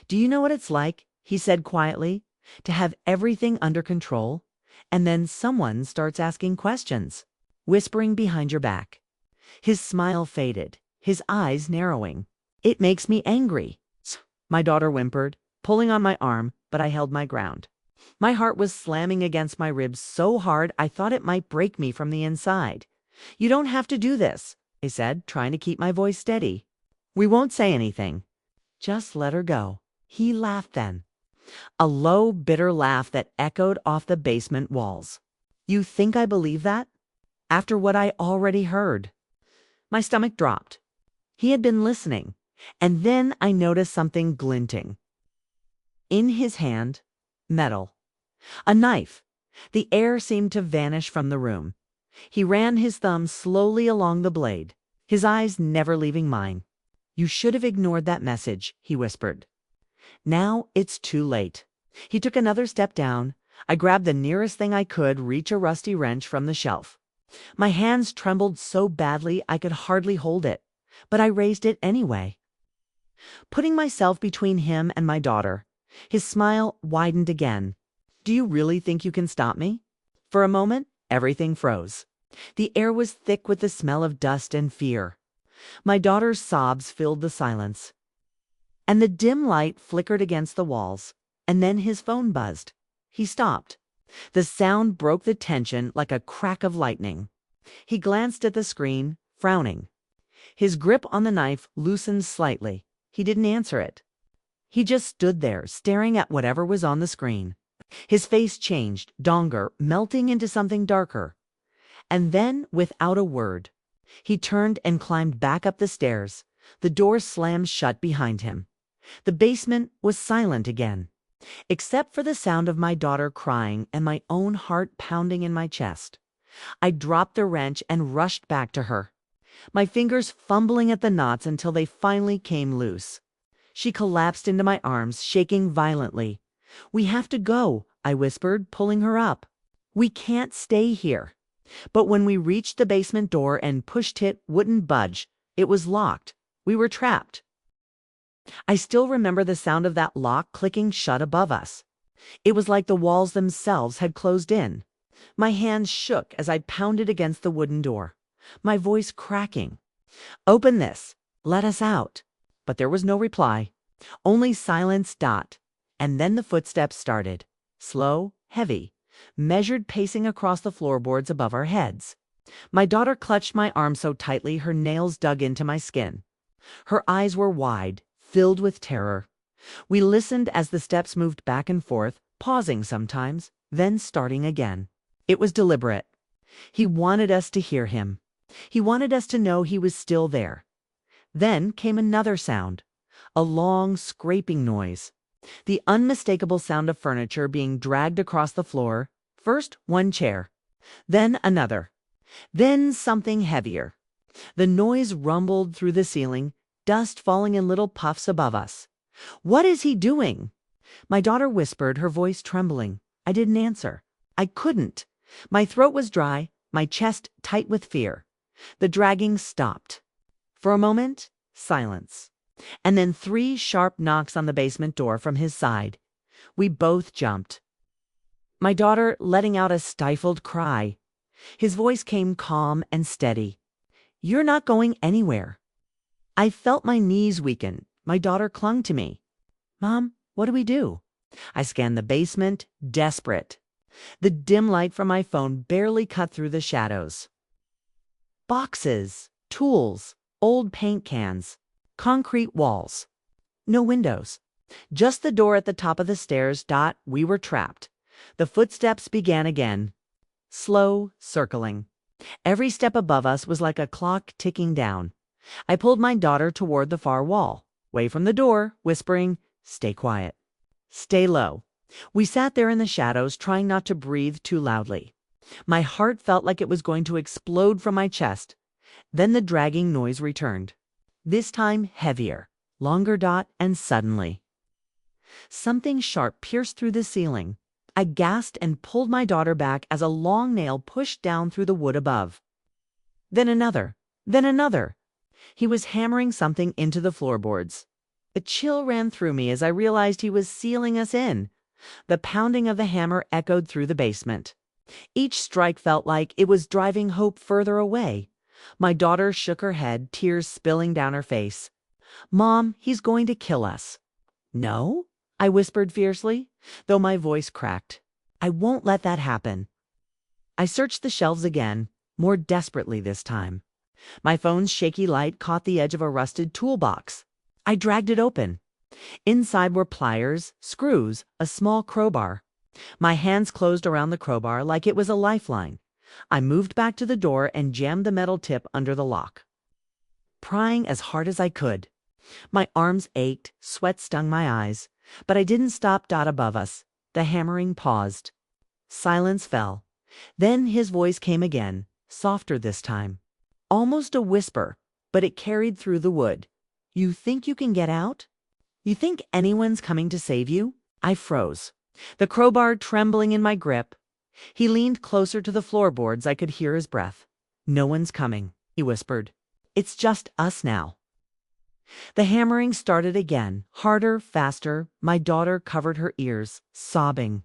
Speaker 1: Do you know what it's like, he said quietly, to have everything under control, and then someone starts asking questions, whispering behind your back? His smile faded, his eyes narrowing. It makes me angry, my daughter whimpered, pulling on my arm, but I held my ground. My heart was slamming against my ribs so hard I thought it might break me from the inside. You don't have to do this, I said, trying to keep my voice steady. We won't say anything. Just let her go. He laughed then. A low, bitter laugh that echoed off the basement walls. You think I believe that? After what I already heard. My stomach dropped. He had been listening, and then I noticed something glinting. In his hand, metal. A knife. The air seemed to vanish from the room. He ran his thumb slowly along the blade, his eyes never leaving mine. You should have ignored that message, he whispered. Now it's too late. He took another step down. I grabbed the nearest thing I could reach, a rusty wrench from the shelf. My hands trembled so badly I could hardly hold it, but I raised it anyway. Putting myself between him and my daughter, his smile widened again. Do you really think you can stop me? For a moment, everything froze. The air was thick with the smell of dust and fear. My daughter's sobs filled the silence. And the dim light flickered against the walls, and then his phone buzzed. He stopped. The sound broke the tension like a crack of lightning. He glanced at the screen, frowning. His grip on the knife loosened slightly. He didn't answer it. He just stood there, staring at whatever was on the screen. His face changed, Donger, melting into something darker. And then, without a word, he turned and climbed back up the stairs. The door slammed shut behind him. The basement was silent again, except for the sound of my daughter crying and my own heart pounding in my chest. I dropped the wrench and rushed back to her, my fingers fumbling at the knots until they finally came loose. She collapsed into my arms, shaking violently. "We have to go," I whispered, pulling her up. "We can't stay here." But when we reached the basement door and pushed it wouldn't budge. It was locked. We were trapped. I still remember the sound of that lock clicking shut above us. It was like the walls themselves had closed in. My hands shook as I pounded against the wooden door, my voice cracking. "Open this. Let us out." But there was no reply. Only silence. And then the footsteps started. Slow, heavy, measured pacing across the floorboards above our heads. My daughter clutched my arm so tightly her nails dug into my skin. Her eyes were wide, filled with terror. We listened as the steps moved back and forth, pausing sometimes, then starting again. It was deliberate. He wanted us to hear him. He wanted us to know he was still there. Then came another sound, a long, scraping noise. The unmistakable sound of furniture being dragged across the floor. First one chair, then another, then something heavier. The noise rumbled through the ceiling, dust falling in little puffs above us. "What is he doing?" My daughter whispered, her voice trembling. I didn't answer. I couldn't. My throat was dry, my chest tight with fear. The dragging stopped. For a moment, silence. And then 3 sharp knocks on the basement door from his side. We both jumped. My daughter letting out a stifled cry. His voice came calm and steady. "You're not going anywhere." I felt my knees weaken. My daughter clung to me. "Mom, what do we do?" I scanned the basement, desperate. The dim light from my phone barely cut through the shadows. Boxes, tools, old paint cans, concrete walls. No windows. Just the door at the top of the stairs. We were trapped. The footsteps began again. Slow, circling. Every step above us was like a clock ticking down. I pulled my daughter toward the far wall, away from the door, whispering, "Stay quiet. Stay low." We sat there in the shadows, trying not to breathe too loudly. My heart felt like it was going to explode from my chest. Then the dragging noise returned. This time heavier, longer. And suddenly, something sharp pierced through the ceiling. I gasped and pulled my daughter back as a long nail pushed down through the wood above. Then another, then another. He was hammering something into the floorboards. A chill ran through me as I realized he was sealing us in. The pounding of the hammer echoed through the basement. Each strike felt like it was driving hope further away. My daughter shook her head, tears spilling down her face. "Mom, he's going to kill us." "No?" I whispered fiercely, though my voice cracked. "I won't let that happen." I searched the shelves again, more desperately this time. My phone's shaky light caught the edge of a rusted toolbox. I dragged it open. Inside were pliers, screws, a small crowbar. My hands closed around the crowbar like it was a lifeline. I moved back to the door and jammed the metal tip under the lock, prying as hard as I could. My arms ached, sweat stung my eyes, but I didn't stop. Above us, the hammering paused. Silence fell. Then his voice came again, softer this time. Almost a whisper, but it carried through the wood. "You think you can get out? You think anyone's coming to save you?" I froze, the crowbar trembling in my grip. He leaned closer to the floorboards. I could hear his breath. "No one's coming," he whispered. "It's just us now." The hammering started again, harder, faster. My daughter covered her ears, sobbing.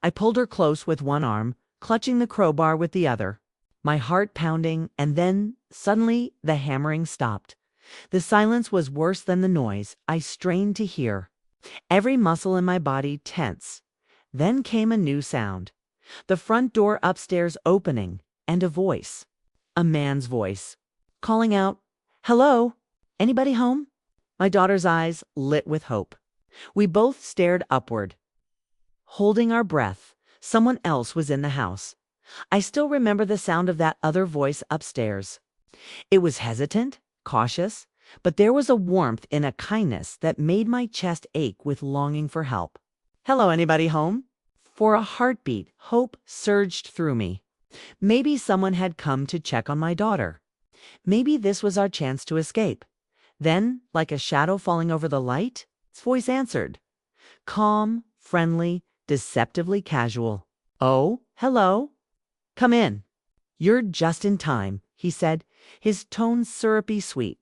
Speaker 1: I pulled her close with one arm, clutching the crowbar with the other, my heart pounding, and then, suddenly, the hammering stopped. The silence was worse than the noise. I strained to hear, every muscle in my body tense. Then came a new sound. The front door upstairs opening, and a voice. A man's voice. calling out, "Hello? Anybody home?" My daughter's eyes lit with hope. We both stared upward, holding our breath. Someone else was in the house. I still remember the sound of that other voice upstairs. It was hesitant, cautious, but there was a warmth and a kindness that made my chest ache with longing for help. "Hello, anybody home?" For a heartbeat, hope surged through me. Maybe someone had come to check on my daughter. Maybe this was our chance to escape. Then, like a shadow falling over the light, its voice answered. Calm, friendly, deceptively casual. "Oh, hello. Come in. You're just in time," he said, his tone syrupy sweet.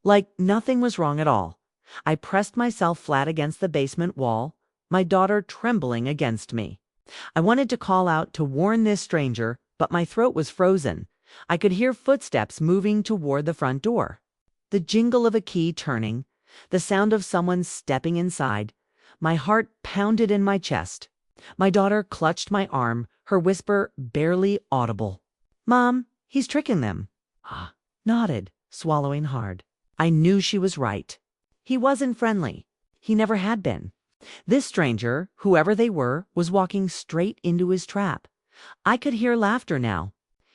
Speaker 1: Like nothing was wrong at all. I pressed myself flat against the basement wall, my daughter trembling against me. I wanted to call out to warn this stranger, but my throat was frozen. I could hear footsteps moving toward the front door. The jingle of a key turning, the sound of someone stepping inside. My heart pounded in my chest. My daughter clutched my arm, her whisper barely audible. "Mom, he's tricking them." Ah, nodded, swallowing hard. I knew she was right. He wasn't friendly. He never had been. This stranger, whoever they were, was walking straight into his trap. I could hear laughter now.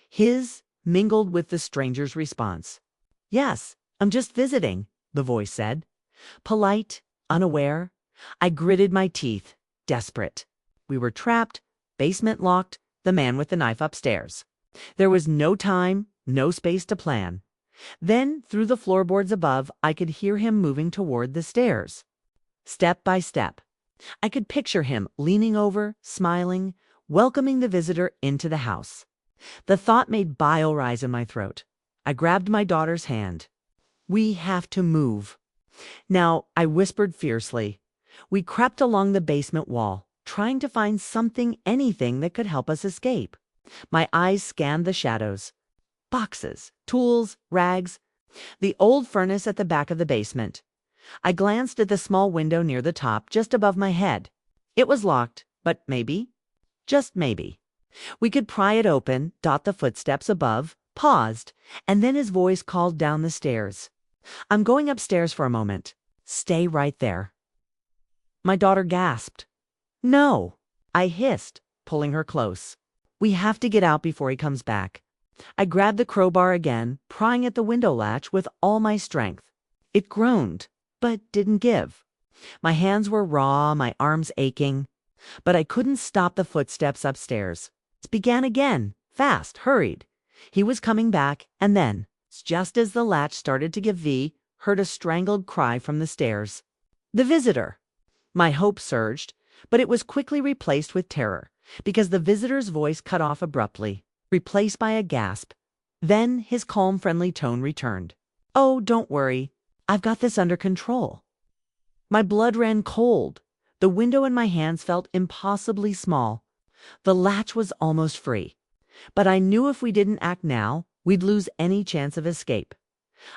Speaker 1: His mingled with the stranger's response. "Yes, I'm just visiting," the voice said. Polite, unaware. I gritted my teeth, desperate. We were trapped, basement locked, the man with the knife upstairs. There was no time, no space to plan. Then, through the floorboards above, I could hear him moving toward the stairs. Step by step. I could picture him leaning over, smiling, welcoming the visitor into the house. The thought made bile rise in my throat. I grabbed my daughter's hand. "We have to move." Now, I whispered fiercely. We crept along the basement wall, trying to find something, anything that could help us escape. My eyes scanned the shadows. Boxes, tools, rags. The old furnace at the back of the basement. I glanced at the small window near the top, just above my head. It was locked, but maybe, just maybe, we could pry it open, dot the footsteps above, paused, and then his voice called down the stairs. "I'm going upstairs for a moment. Stay right there." My daughter gasped. "No," I hissed, pulling her close. "We have to get out before he comes back." I grabbed the crowbar again, prying at the window latch with all my strength. It groaned, but didn't give. My hands were raw, my arms aching. But I couldn't stop the footsteps upstairs. It began again, fast, hurried. He was coming back, and then, just as the latch started to give V, heard a strangled cry from the stairs. The visitor! My hope surged, but it was quickly replaced with terror, because the visitor's voice cut off abruptly, replaced by a gasp. Then his calm, friendly tone returned. "Oh, don't worry. I've got this under control." My blood ran cold. The window in my hands felt impossibly small. The latch was almost free. But I knew if we didn't act now, we'd lose any chance of escape.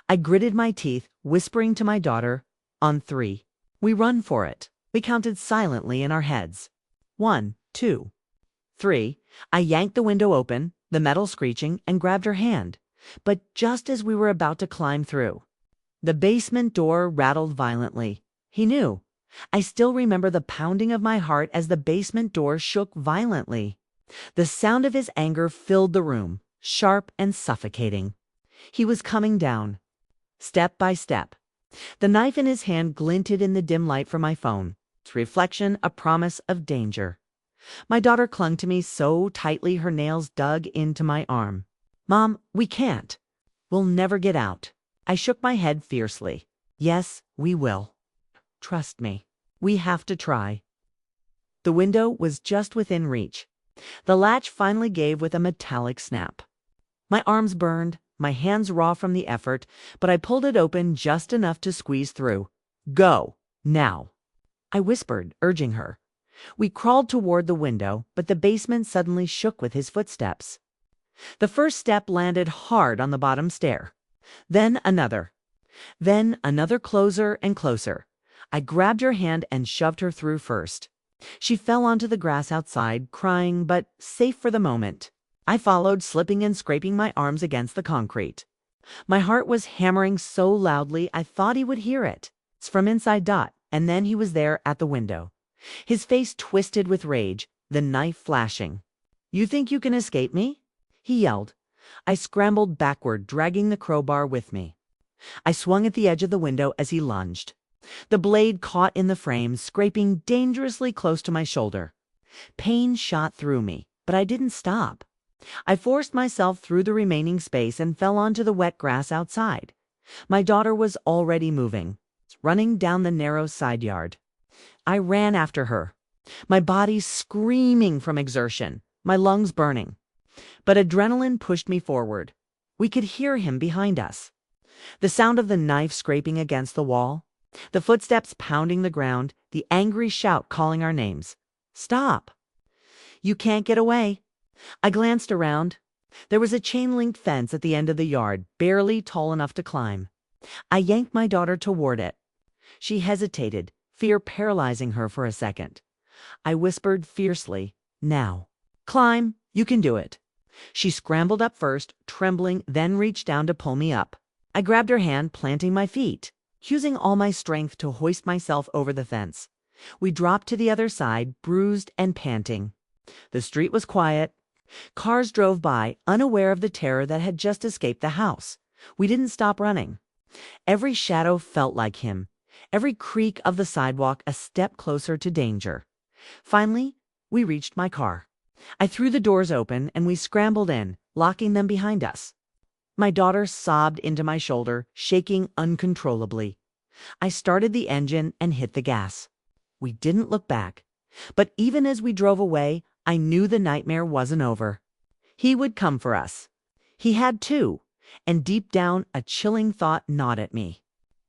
Speaker 1: I gritted my teeth, whispering to my daughter, "On 3. We run for it." We counted silently in our heads. 1, 2, 3. I yanked the window open, the metal screeching, and grabbed her hand. But just as we were about to climb through, the basement door rattled violently. He knew. I still remember the pounding of my heart as the basement door shook violently. The sound of his anger filled the room, sharp and suffocating. He was coming down, step by step. The knife in his hand glinted in the dim light from my phone, its reflection a promise of danger. My daughter clung to me so tightly her nails dug into my arm. "Mom, we can't. We'll never get out." I shook my head fiercely. "Yes, we will. Trust me. We have to try." The window was just within reach. The latch finally gave with a metallic snap. My arms burned, my hands raw from the effort, but I pulled it open just enough to squeeze through. "Go, now," I whispered, urging her. We crawled toward the window, but the basement suddenly shook with his footsteps. The first step landed hard on the bottom stair. Then another. Then another closer and closer. I grabbed her hand and shoved her through first. She fell onto the grass outside, crying, but safe for the moment. I followed, slipping and scraping my arms against the concrete. My heart was hammering so loudly I thought he would hear it. It's from inside Dot, and then he was there at the window. His face twisted with rage, the knife flashing. "You think you can escape me?" he yelled. I scrambled backward, dragging the crowbar with me. I swung at the edge of the window as he lunged. The blade caught in the frame, scraping dangerously close to my shoulder. Pain shot through me, but I didn't stop. I forced myself through the remaining space and fell onto the wet grass outside. My daughter was already moving, running down the narrow side yard. I ran after her, my body screaming from exertion, my lungs burning. But adrenaline pushed me forward. We could hear him behind us. The sound of the knife scraping against the wall, the footsteps pounding the ground, the angry shout calling our names. "Stop! You can't get away!" I glanced around. There was a chain-link fence at the end of the yard, barely tall enough to climb. I yanked my daughter toward it. She hesitated, fear paralyzing her for a second. I whispered fiercely, "Now. Climb! You can do it." She scrambled up first, trembling, then reached down to pull me up. I grabbed her hand, planting my feet, using all my strength to hoist myself over the fence. We dropped to the other side, bruised and panting. The street was quiet. Cars drove by, unaware of the terror that had just escaped the house. We didn't stop running. Every shadow felt like him, every creak of the sidewalk a step closer to danger. Finally, we reached my car. I threw the doors open and we scrambled in, locking them behind us. My daughter sobbed into my shoulder, shaking uncontrollably. I started the engine and hit the gas. We didn't look back. But even as we drove away, I knew the nightmare wasn't over. He would come for us. He had too, and deep down a chilling thought gnawed at me.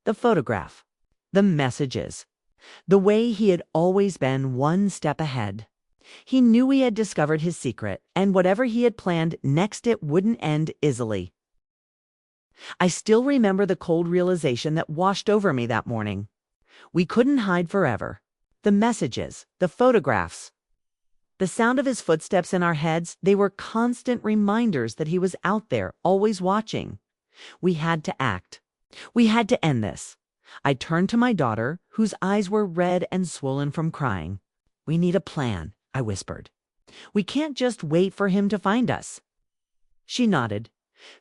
Speaker 1: The photograph. The messages. The way he had always been one step ahead. He knew we had discovered his secret, and whatever he had planned next, it wouldn't end easily. I still remember the cold realization that washed over me that morning. We couldn't hide forever. The messages, the photographs. The sound of his footsteps in our heads, they were constant reminders that he was out there, always watching. We had to act. We had to end this. I turned to my daughter, whose eyes were red and swollen from crying. "We need a plan," I whispered. "We can't just wait for him to find us." She nodded.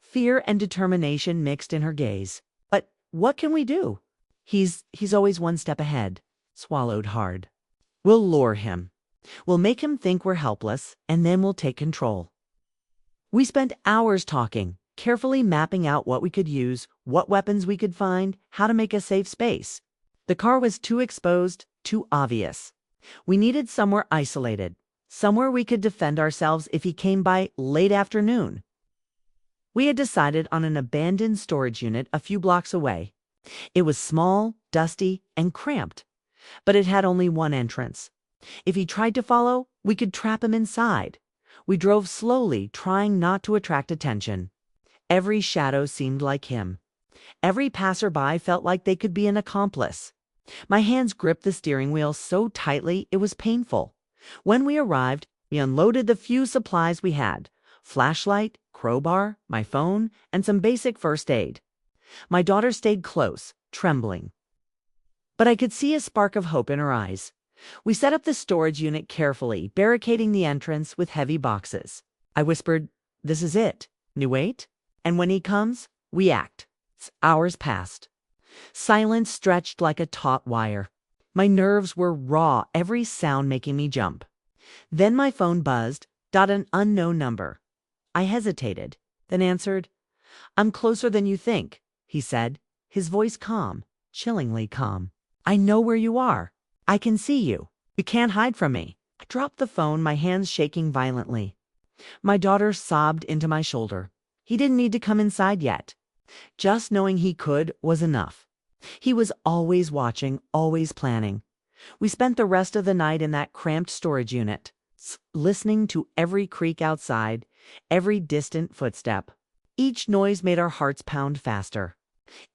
Speaker 1: Fear and determination mixed in her gaze. "But what can we do?" He's always one step ahead," swallowed hard. "We'll lure him. We'll make him think we're helpless, and then we'll take control." We spent hours talking, carefully mapping out what we could use, what weapons we could find, how to make a safe space. The car was too exposed, too obvious. We needed somewhere isolated, somewhere we could defend ourselves if he came by late afternoon. We had decided on an abandoned storage unit a few blocks away. It was small, dusty, and cramped, but it had only one entrance. If he tried to follow, we could trap him inside. We drove slowly, trying not to attract attention. Every shadow seemed like him. Every passerby felt like they could be an accomplice. My hands gripped the steering wheel so tightly it was painful. When we arrived, we unloaded the few supplies we had: flashlight, crowbar, my phone, and some basic first aid. My daughter stayed close, trembling. But I could see a spark of hope in her eyes. We set up the storage unit carefully, barricading the entrance with heavy boxes. I whispered, "This is it. You wait, and when he comes, we act." Hours passed. Silence stretched like a taut wire. My nerves were raw, every sound making me jump. Then my phone buzzed, an unknown number. I hesitated, then answered. "I'm closer than you think," he said, his voice calm, chillingly calm. "I know where you are. I can see you. You can't hide from me." I dropped the phone, my hands shaking violently. My daughter sobbed into my shoulder. He didn't need to come inside yet. Just knowing he could was enough. He was always watching, always planning. We spent the rest of the night in that cramped storage unit, listening to every creak outside, every distant footstep. Each noise made our hearts pound faster.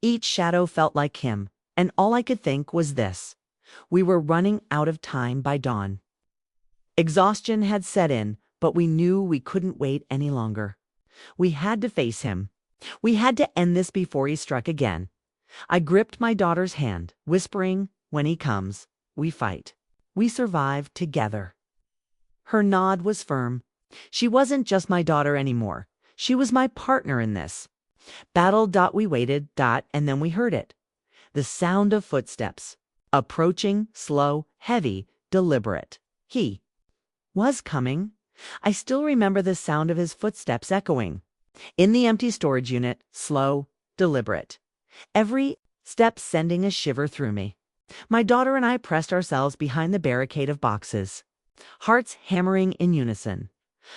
Speaker 1: Each shadow felt like him, and all I could think was this: we were running out of time by dawn. Exhaustion had set in, but we knew we couldn't wait any longer. We had to face him. We had to end this before he struck again. I gripped my daughter's hand, whispering, "When he comes, we fight. We survive together." Her nod was firm. She wasn't just my daughter anymore. She was my partner in this. Battle. We waited. And then we heard it. The sound of footsteps. Approaching, slow, heavy, deliberate. He was coming. I still remember the sound of his footsteps echoing. In the empty storage unit, slow, deliberate. Every step sending a shiver through me. My daughter and I pressed ourselves behind the barricade of boxes, hearts hammering in unison.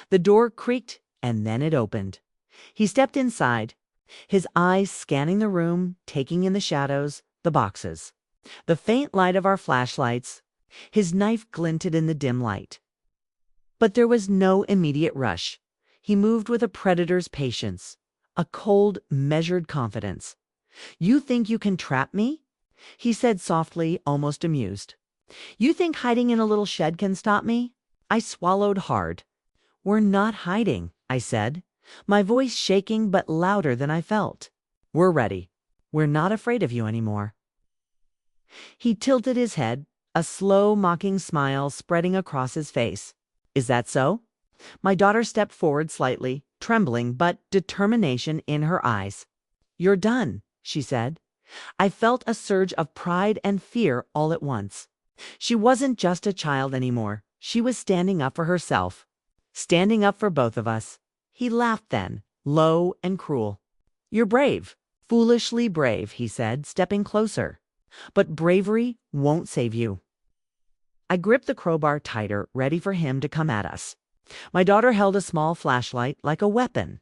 Speaker 1: The door creaked, and then it opened. He stepped inside, his eyes scanning the room, taking in the shadows, the boxes, the faint light of our flashlights. His knife glinted in the dim light. But there was no immediate rush. He moved with a predator's patience, a cold, measured confidence. "You think you can trap me?" he said softly, almost amused. "You think hiding in a little shed can stop me?" I swallowed hard. "We're not hiding," I said, my voice shaking but louder than I felt. "We're ready. We're not afraid of you anymore." He tilted his head, a slow, mocking smile spreading across his face. "Is that so?" My daughter stepped forward slightly, trembling but determination in her eyes. "You're done," she said. I felt a surge of pride and fear all at once. She wasn't just a child anymore. She was standing up for herself, standing up for both of us. He laughed then, low and cruel. "You're brave, foolishly brave," he said, stepping closer. "But bravery won't save you." I gripped the crowbar tighter, ready for him to come at us. My daughter held a small flashlight like a weapon.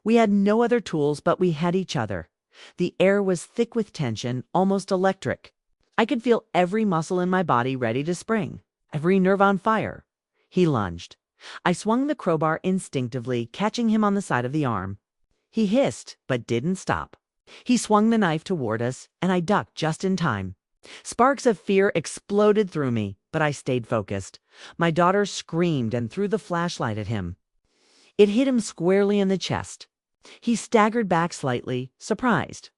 Speaker 1: We had no other tools, but we had each other. The air was thick with tension, almost electric. I could feel every muscle in my body ready to spring, every nerve on fire. He lunged. I swung the crowbar instinctively, catching him on the side of the arm. He hissed, but didn't stop. He swung the knife toward us, and I ducked just in time. Sparks of fear exploded through me, but I stayed focused. My daughter screamed and threw the flashlight at him. It hit him squarely in the chest. He staggered back slightly, surprised.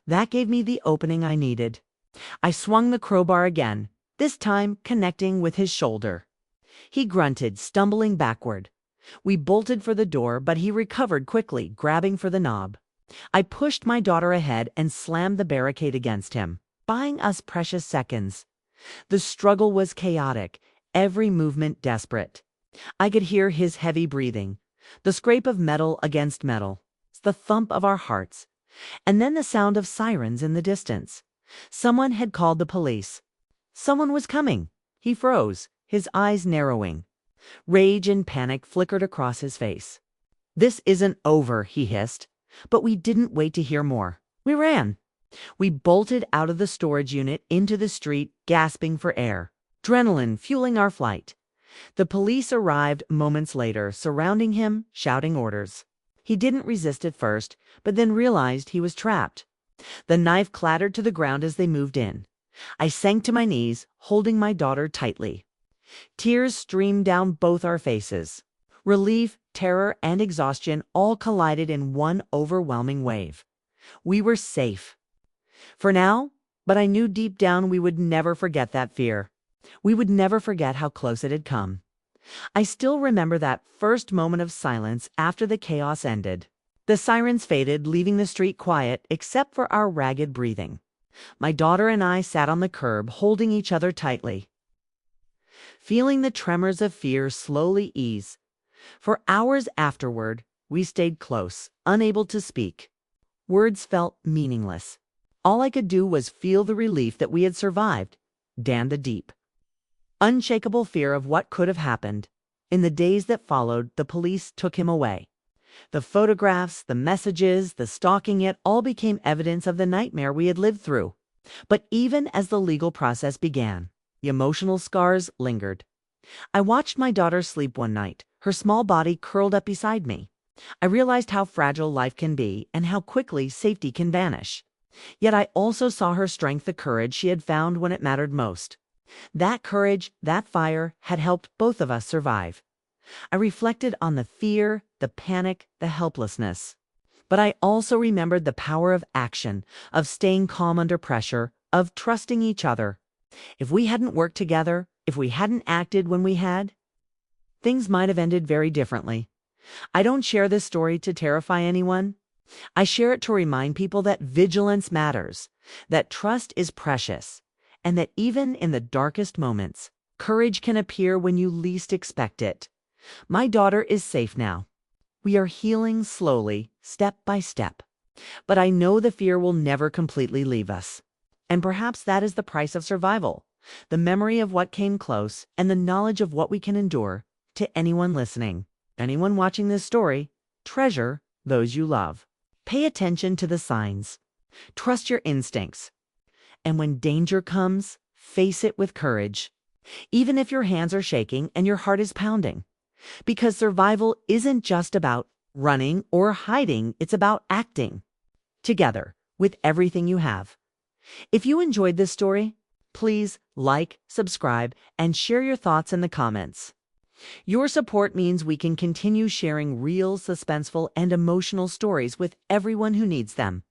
Speaker 1: That gave me the opening I needed. I swung the crowbar again, this time connecting with his shoulder. He grunted, stumbling backward. We bolted for the door, but he recovered quickly, grabbing for the knob. I pushed my daughter ahead and slammed the barricade against him, buying us precious seconds. The struggle was chaotic, every movement desperate. I could hear his heavy breathing, the scrape of metal against metal, the thump of our hearts, and then the sound of sirens in the distance. Someone had called the police. Someone was coming. He froze, his eyes narrowing. Rage and panic flickered across his face. "This isn't over," he hissed. But we didn't wait to hear more. We ran. We bolted out of the storage unit into the street, gasping for air, adrenaline fueling our flight. The police arrived moments later, surrounding him, shouting orders. He didn't resist at first, but then realized he was trapped. The knife clattered to the ground as they moved in. I sank to my knees, holding my daughter tightly. Tears streamed down both our faces. Relief, terror, and exhaustion all collided in one overwhelming wave. We were safe. For now, but I knew deep down we would never forget that fear. We would never forget how close it had come. I still remember that first moment of silence after the chaos ended. The sirens faded, leaving the street quiet except for our ragged breathing. My daughter and I sat on the curb, holding each other tightly, feeling the tremors of fear slowly ease. For hours afterward, we stayed close, unable to speak. Words felt meaningless. All I could do was feel the relief that we had survived, and the deep, unshakable fear of what could have happened. In the days that followed, the police took him away. The photographs, the messages, the stalking, it all became evidence of the nightmare we had lived through. But even as the legal process began, the emotional scars lingered. I watched my daughter sleep one night, her small body curled up beside me. I realized how fragile life can be and how quickly safety can vanish. Yet I also saw her strength, the courage she had found when it mattered most. That courage, that fire, had helped both of us survive. I reflected on the fear, the panic, the helplessness. But I also remembered the power of action, of staying calm under pressure, of trusting each other. If we hadn't worked together, if we hadn't acted when we had, things might have ended very differently. I don't share this story to terrify anyone. I share it to remind people that vigilance matters, that trust is precious, and that even in the darkest moments, courage can appear when you least expect it. My daughter is safe now. We are healing slowly, step by step. But I know the fear will never completely leave us. And perhaps that is the price of survival, the memory of what came close and the knowledge of what we can endure. To anyone listening, anyone watching this story, treasure those you love. Pay attention to the signs. Trust your instincts. And when danger comes, face it with courage, even if your hands are shaking and your heart is pounding. Because survival isn't just about running or hiding, it's about acting together with everything you have. If you enjoyed this story, please like, subscribe, and share your thoughts in the comments. Your support means we can continue sharing real, suspenseful, and emotional stories with everyone who needs them.